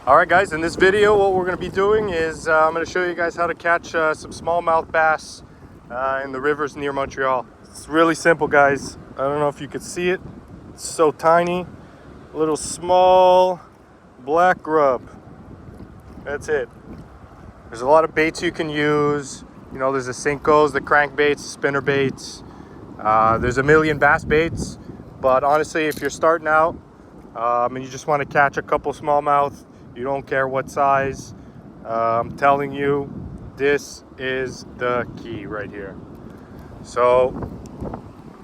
All right, guys, in this video, what we're going to be doing is I'm going to show you guys how to catch some smallmouth bass in the rivers near Montreal. It's really simple, guys. I don't know if you could see it. It's so tiny. A little small black grub. That's it. There's a lot of baits you can use. You know, there's the Sinkos, the crankbaits, spinner baits. There's a million bass baits. But honestly, if you're starting out and you just want to catch a couple smallmouth, you don't care what size, I'm telling you, this is the key right here. So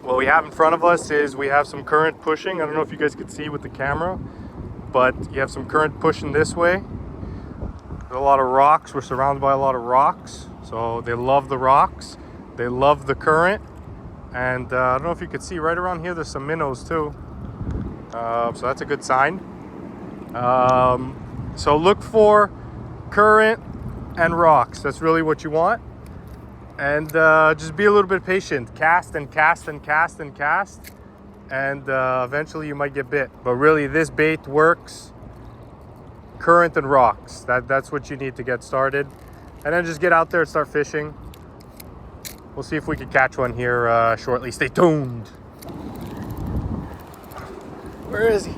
what we have in front of us is we have some current pushing. I don't know if you guys could see with the camera, but you have some current pushing this way. There's a lot of rocks. We're surrounded by a lot of rocks. So they love the rocks. They love the current. And I don't know if you could see right around here, there's some minnows too. So that's a good sign. So look for current and rocks. That's really what you want. And just be a little bit patient. Cast and cast and cast and cast. And eventually you might get bit. But really this bait works. Current and rocks. That's what you need to get started. And then just get out there and start fishing. We'll see if we can catch one here shortly. Stay tuned. Where is he?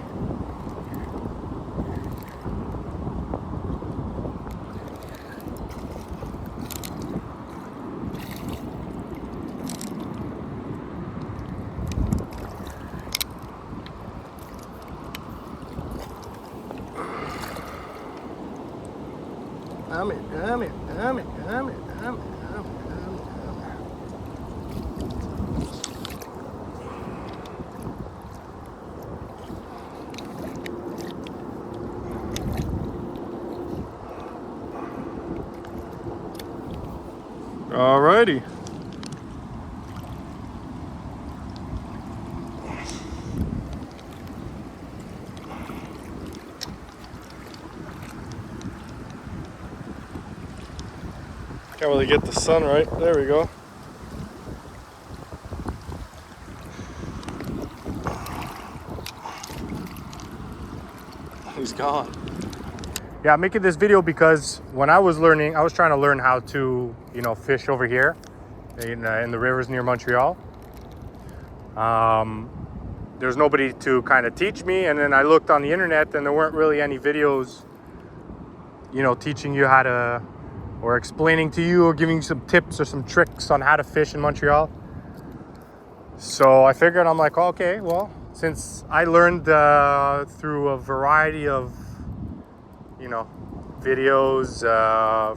Alrighty. Can't really get the sun right. There we go. He's gone. Yeah, I'm making this video because when I was learning, I was trying to learn how to, you know, fish over here in the rivers near Montreal. There's nobody to kind of teach me, and then I looked on the internet and there weren't really any videos, you know, teaching you how to, or explaining to you or giving you some tips or some tricks on how to fish in Montreal. So I figured, I'm like, okay, well, since I learned through a variety of, you know, videos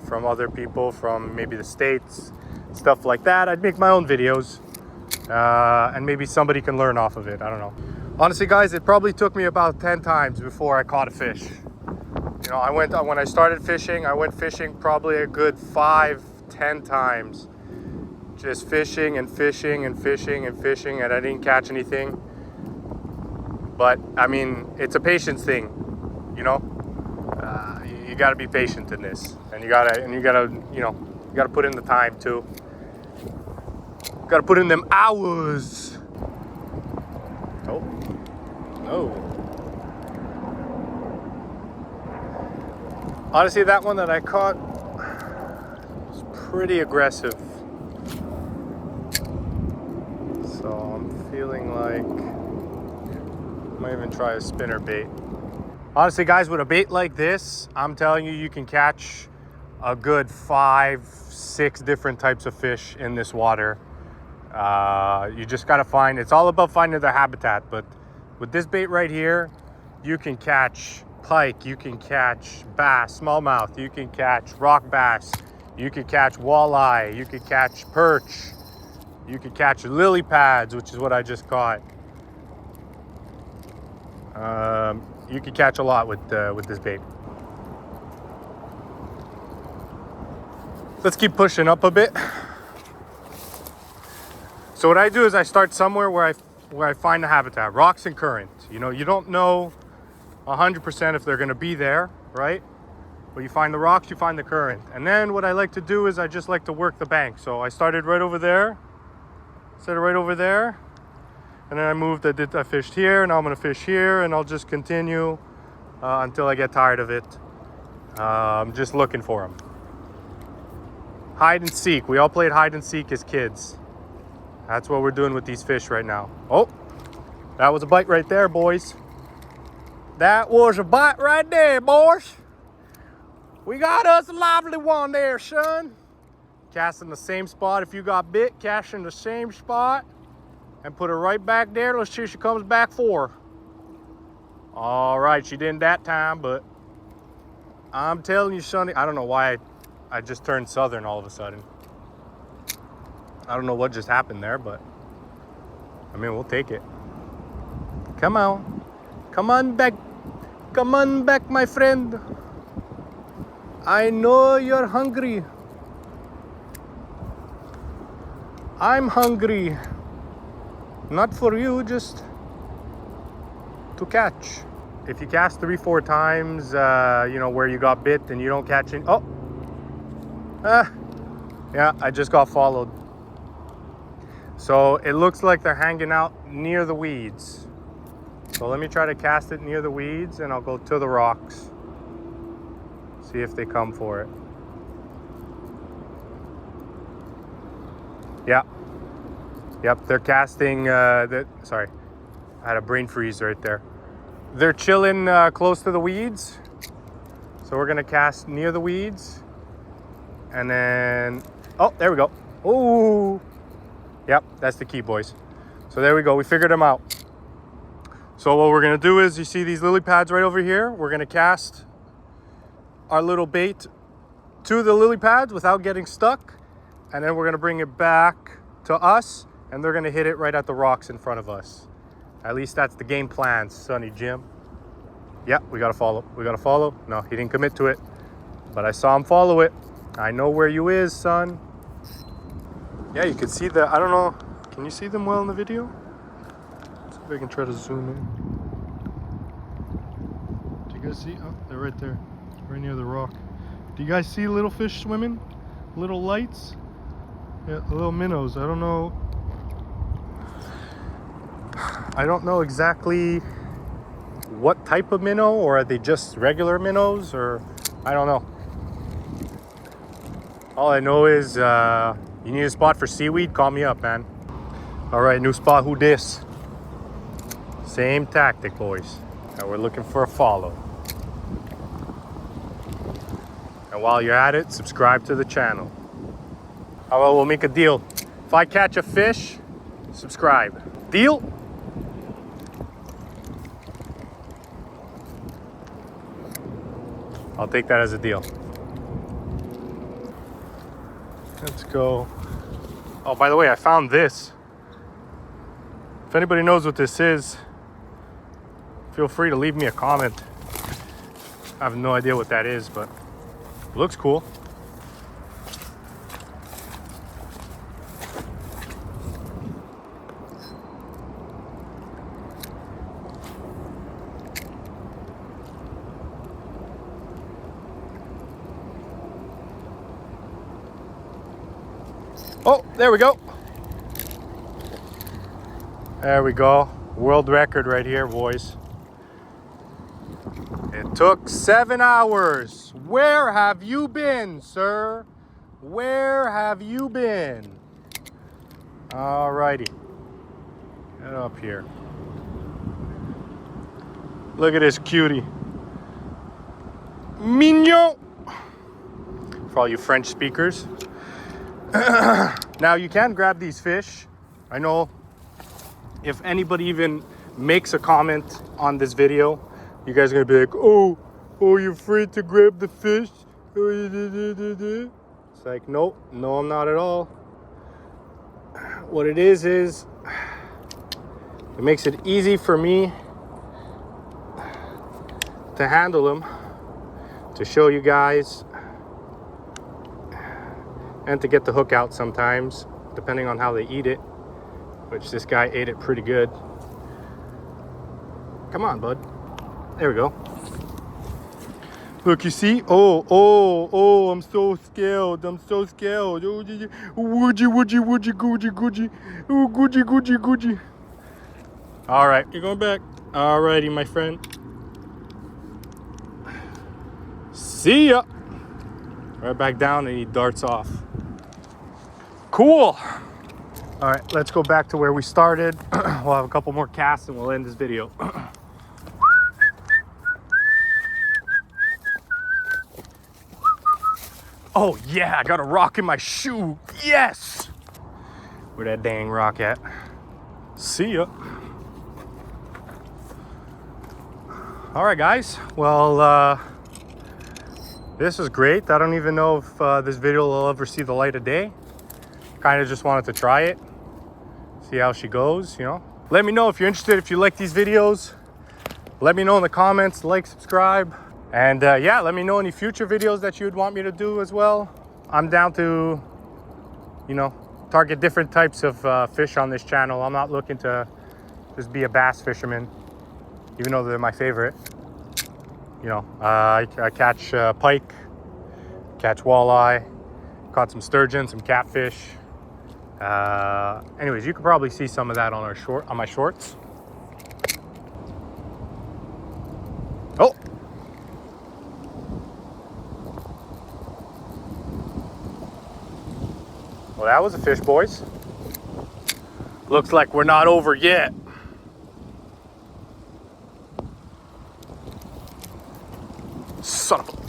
from other people from maybe the States, stuff like that, I'd make my own videos and maybe somebody can learn off of it. I don't know. Honestly, guys, it probably took me about 10 times before I caught a fish. You know, when I started fishing, I went fishing probably a good 5-10 times. Just fishing and fishing and fishing and fishing, and I didn't catch anything. But I mean, it's a patience thing, you know. You gotta be patient in this, and you gotta, you know, you gotta put in the time too. You gotta put in them hours. Oh, no. Honestly, that one that I caught was pretty aggressive. So I'm feeling like I might even try a spinner bait. Honestly, guys, with a bait like this, I'm telling you, you can catch a good 5-6 different types of fish in this water. You just gotta find, it's all about finding their habitat. But with this bait right here, you can catch pike, you can catch bass, smallmouth, you can catch rock bass, you can catch walleye, you can catch perch, you can catch lily pads, which is what I just caught. You can catch a lot with this bait. Let's keep pushing up a bit. So what I do is I start somewhere where I find the habitat, rocks and current. You know, you don't know 100% if they're going to be there, right? But you find the rocks, you find the current. And then what I like to do is I just like to work the bank. So I started right over there, and then I moved, I fished here, and now I'm going to fish here, and I'll just continue until I get tired of it. I'm just looking for them. Hide and seek. We all played hide and seek as kids. That's what we're doing with these fish right now. Oh, that was a bite right there, boys. That was a bite right there, boys. We got us a lively one there, son. Cast in the same spot. If you got bit, cast in the same spot and put her right back there. Let's see if she comes back for. All right, she didn't that time, but I'm telling you, Sonny, I don't know why I just turned southern all of a sudden. I don't know what just happened there, but I mean, we'll take it. Come on. Come on back. Come on back, my friend. I know you're hungry. I'm hungry. Not for you, just to catch. If you cast 3-4 times, you know, where you got bit and you don't catch it. Oh. Yeah, I just got followed. So it looks like they're hanging out near the weeds. So let me try to cast it near the weeds and I'll go to the rocks. See if they come for it. Yeah. Yep, they're casting, sorry, I had a brain freeze right there. They're chilling close to the weeds. So we're gonna cast near the weeds. And then, oh, there we go. Oh, yep, that's the key, boys. So there we go, we figured them out. So what we're gonna do is, you see these lily pads right over here? We're gonna cast our little bait to the lily pads without getting stuck. And then we're gonna bring it back to us and they're gonna hit it right at the rocks in front of us. At least that's the game plan, Sonny Jim. Yeah, we gotta follow. We gotta follow. No, he didn't commit to it, but I saw him follow it. I know where you is, son. Yeah, you can see the, I don't know, can you see them well in the video? Let's see if I can try to zoom in. Do you guys see? Oh, they're right there, right near the rock. Do you guys see little fish swimming? Little lights? Yeah, little minnows. I don't know exactly what type of minnow, or are they just regular minnows, or I don't know. All I know is you need a spot for seaweed, call me up, man. All right, new spot, who dis? Same tactic, boys. Now we're looking for a follow. And while you're at it, subscribe to the channel. How about we'll make a deal? If I catch a fish, subscribe. Deal? I'll take that as a deal. Let's go. Oh, by the way, I found this. If anybody knows what this is, feel free to leave me a comment. I have no idea what that is, but it looks cool. Oh, there we go. There we go. World record right here, boys. It took 7 hours. Where have you been, sir? Where have you been? Alrighty. Get up here. Look at this cutie. Mignon. For all you French speakers. Now you can grab these fish. I know if anybody even makes a comment on this video, you guys are gonna be like, oh, you're afraid to grab the fish? It's like, nope, no, I'm not at all. What it is it makes it easy for me to handle them, to show you guys, and to get the hook out sometimes, depending on how they eat it, which this guy ate it pretty good. Come on, bud. There we go. Look, you see? Oh, I'm so scared. I'm so scared. Oh, woody. Oh, goody. All right, you're going back. All righty, my friend. See ya. Right back down and he darts off. Cool. All right, let's go back to where we started. We'll have a couple more casts and we'll end this video. Oh yeah, I got a rock in my shoe. Yes. Where that dang rock at? See ya. All right, guys. Well, this is great. I don't even know if this video will ever see the light of day. Kind of just wanted to try it, see how she goes, you know. Let me know if you're interested, if you like these videos. Let me know in the comments, like, subscribe. And yeah, let me know any future videos that you would want me to do as well. I'm down to, you know, target different types of fish on this channel. I'm not looking to just be a bass fisherman, even though they're my favorite. You know, I catch pike, catch walleye, caught some sturgeon, some catfish. Anyways, you could probably see some of that on my shorts. Oh. Well, that was a fish, boys. Looks like we're not over yet. Son of a...